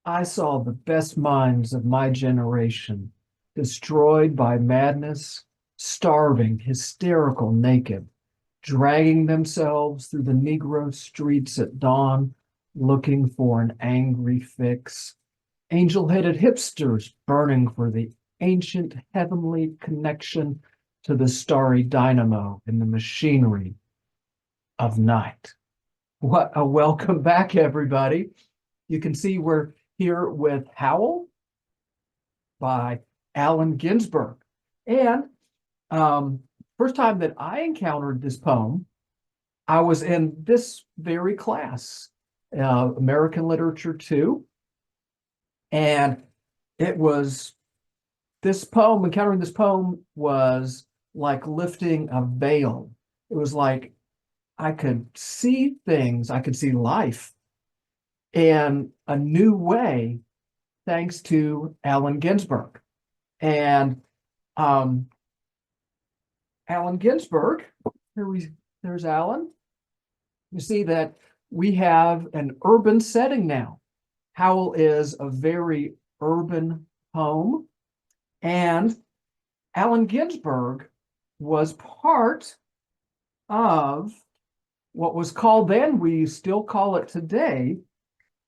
I saw the best minds of my generation destroyed by madness, starving, hysterical, naked, dragging themselves through the Negro streets at dawn, looking for an angry fix. Angel-headed hipsters burning for the ancient heavenly connection to the starry dynamo in the machinery of night. What a welcome back, everybody. You can see we're here with Howl by Allen Ginsberg. And um, first time that I encountered this poem, I was in this very class, American Literature 2. And it was this poem, encountering this poem was like lifting a veil. It was like I could see things, I could see life in a new way thanks to Allen Ginsberg. And um, Allen Ginsberg, there's Allen. You see that we have an urban setting now. Howl is a very urban poem, and Allen Ginsberg was part of what was called then, we still call it today,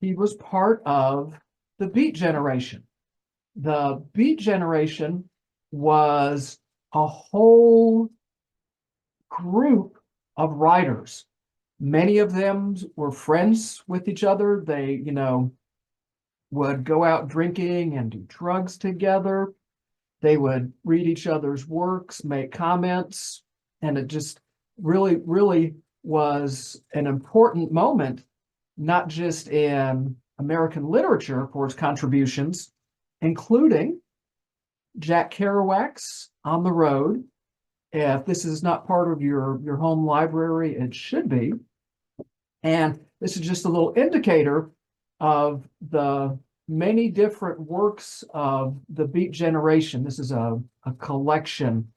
he was part of the Beat Generation. The Beat Generation was a whole group of writers. Many of them were friends with each other. They, would go out drinking and do drugs together. They would read each other's works, make comments, and it just really, really was an important moment, not just in American literature for its contributions, including Jack Kerouac's On the Road. If this is not part of your home library, it should be. And this is just a little indicator of the many different works of the Beat Generation. This is a collection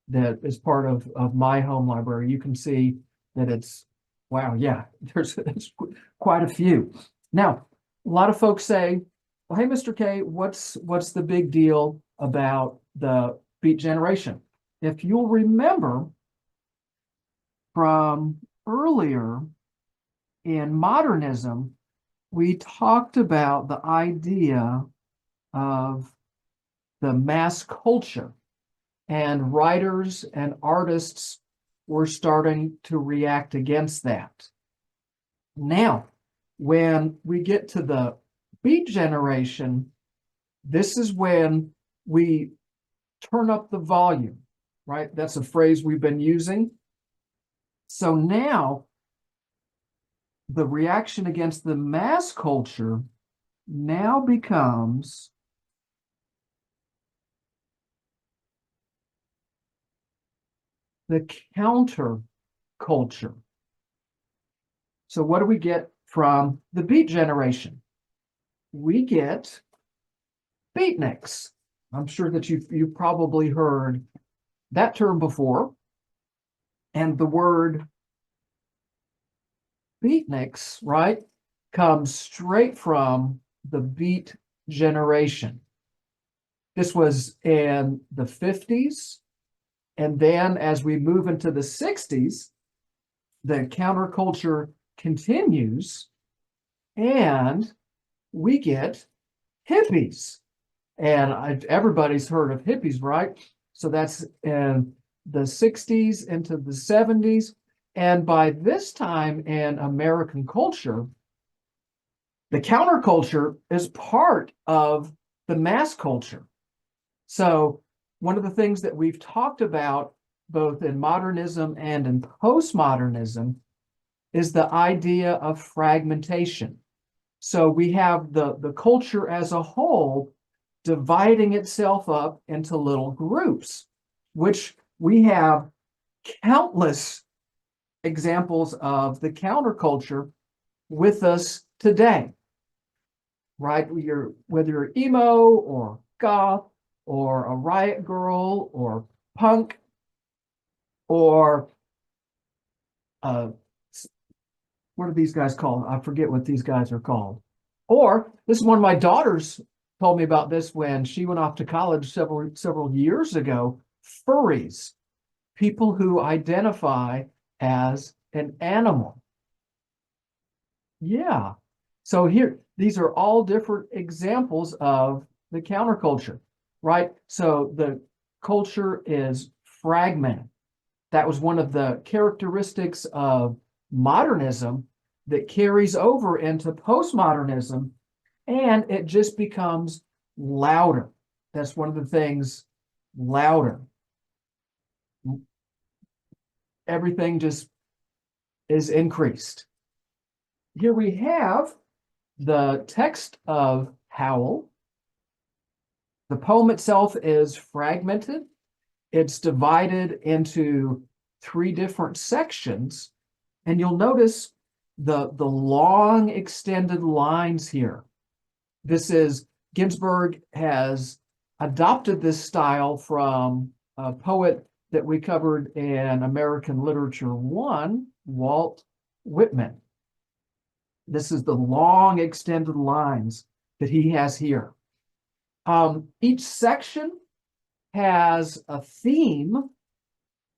that is part of my home library. You can see that it's, wow, yeah, there's quite a few. Now, a lot of folks say, well, hey, Mr. K, what's the big deal about the Beat Generation? If you'll remember from earlier in modernism, we talked about the idea of the mass culture, and writers and artists were starting to react against that. Now, when we get to the Beat Generation, this is when we turn up the volume, right? That's a phrase we've been using. So now the reaction against the mass culture now becomes the counterculture. So what do we get from the Beat Generation? We get beatniks. I'm sure that you've probably heard that term before. And the word beatniks, right, comes straight from the Beat Generation. This was in the 50s. And then as we move into the 60s, the counterculture continues and we get hippies. And everybody's heard of hippies, right? So that's in the 60s into the 70s. And by this time in American culture, the counterculture is part of the mass culture. So one of the things that we've talked about both in modernism and in postmodernism is the idea of fragmentation. So we have the culture as a whole dividing itself up into little groups, which we have countless examples of the counterculture with us today, right? Whether you're emo or goth or a riot girl or punk or what are these guys called? I forget what these guys are called. Or this is one of my daughters told me about this when she went off to college several years ago. Furries, people who identify as an animal. Yeah. So here, these are all different examples of the counterculture, right? So the culture is fragmented. That was one of the characteristics of modernism that carries over into postmodernism, and it just becomes louder. That's one of the things, louder. Everything just is increased. Here we have the text of Howl. The poem itself is fragmented. It's divided into three different sections, and you'll notice the long extended lines here. This is Ginsberg has adopted this style from a poet that we covered in American Literature 1, Walt Whitman. This is the long extended lines that he has here. Each section has a theme,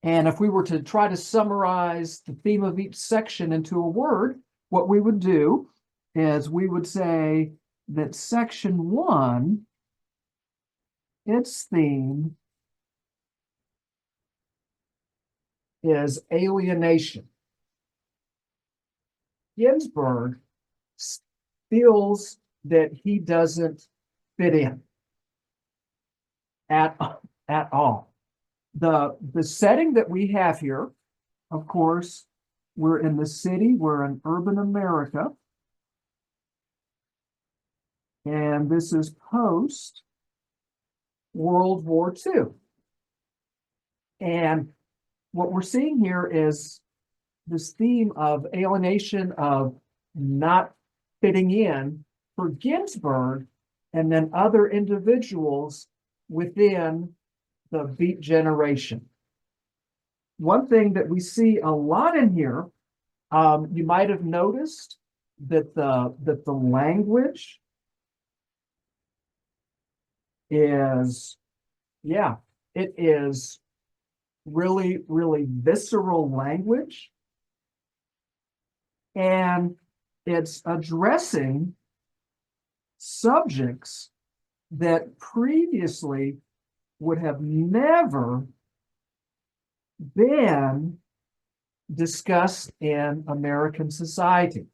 and if we were to try to summarize the theme of each section into a word, what we would do is we would say that section 1, its theme is alienation. Ginsberg feels that he doesn't fit in at, at all. The setting that we have here, of course, we're in the city, we're in urban America, and this is post World War II. And what we're seeing here is this theme of alienation, of not fitting in for Ginsberg and then other individuals within the Beat generation. One thing that we see a lot in here, you might have noticed that the language is, yeah, it is really, really visceral language. And it's addressing subjects that previously would have never been discussed in American society.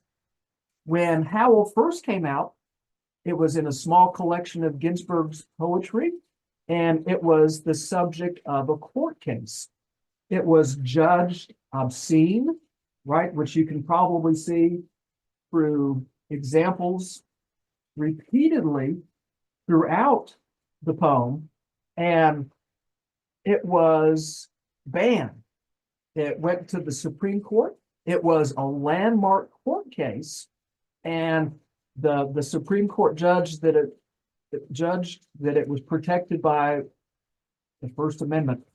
When Howl first came out, it was in a small collection of Ginsberg's poetry, and it was the subject of a court case. It was judged obscene, right, which you can probably see through examples repeatedly throughout the poem, and it was banned. It went to the Supreme Court. It was a landmark court case, and the Supreme Court judged that it was protected by the First Amendment,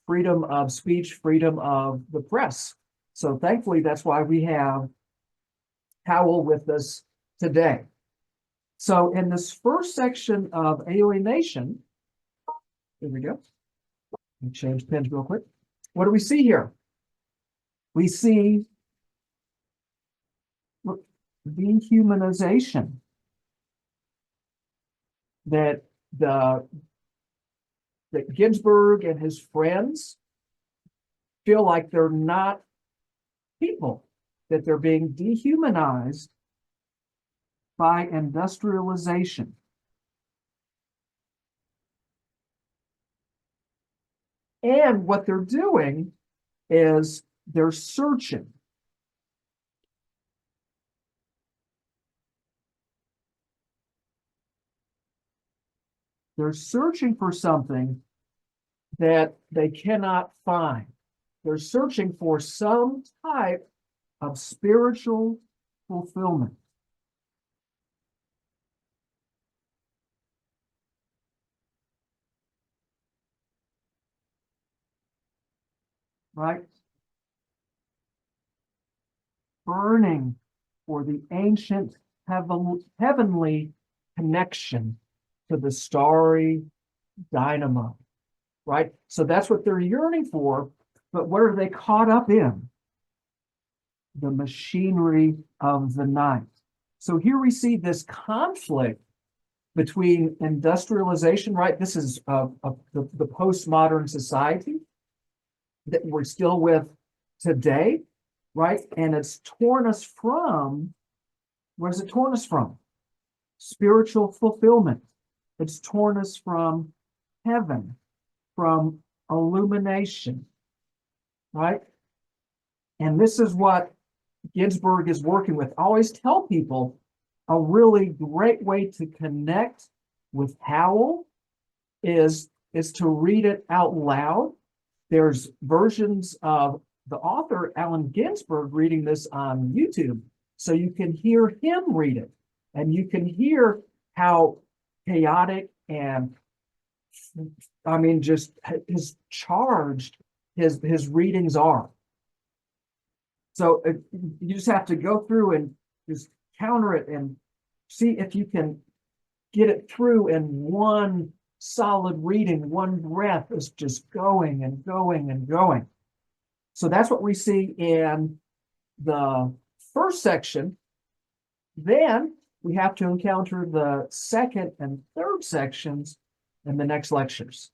freedom of speech, freedom of the press. So thankfully, that's why we have Howl with us today. So in this first section of alienation, here we go. Let me change pens real quick. What do we see here? We see dehumanization. That Ginsberg and his friends feel like they're not people, that they're being dehumanized by industrialization. And what they're doing is they're searching. They're searching for something that they cannot find. They're searching for some type of spiritual fulfillment. Right? Burning for the ancient heavenly connection to the starry dynamo, right? So that's what they're yearning for. But what are they caught up in? The machinery of the night. So here we see this conflict between industrialization, right? This is the postmodern society that we're still with today, right? And it's torn us from, where has it torn us from? Spiritual fulfillment. It's torn us from heaven, from illumination, right? And this is what Ginsburg is working with. I always tell people a really great way to connect with Howl is to read it out loud. There's versions of the author, Allen Ginsberg, reading this on YouTube. So you can hear him read it. And you can hear how chaotic and, I mean, just his charged his readings are. So you just have to go through and just counter it and see if you can get it through in one solid reading. One breath is just going and going and going. So that's what we see in the first section. Then we have to encounter the second and third sections in the next lectures.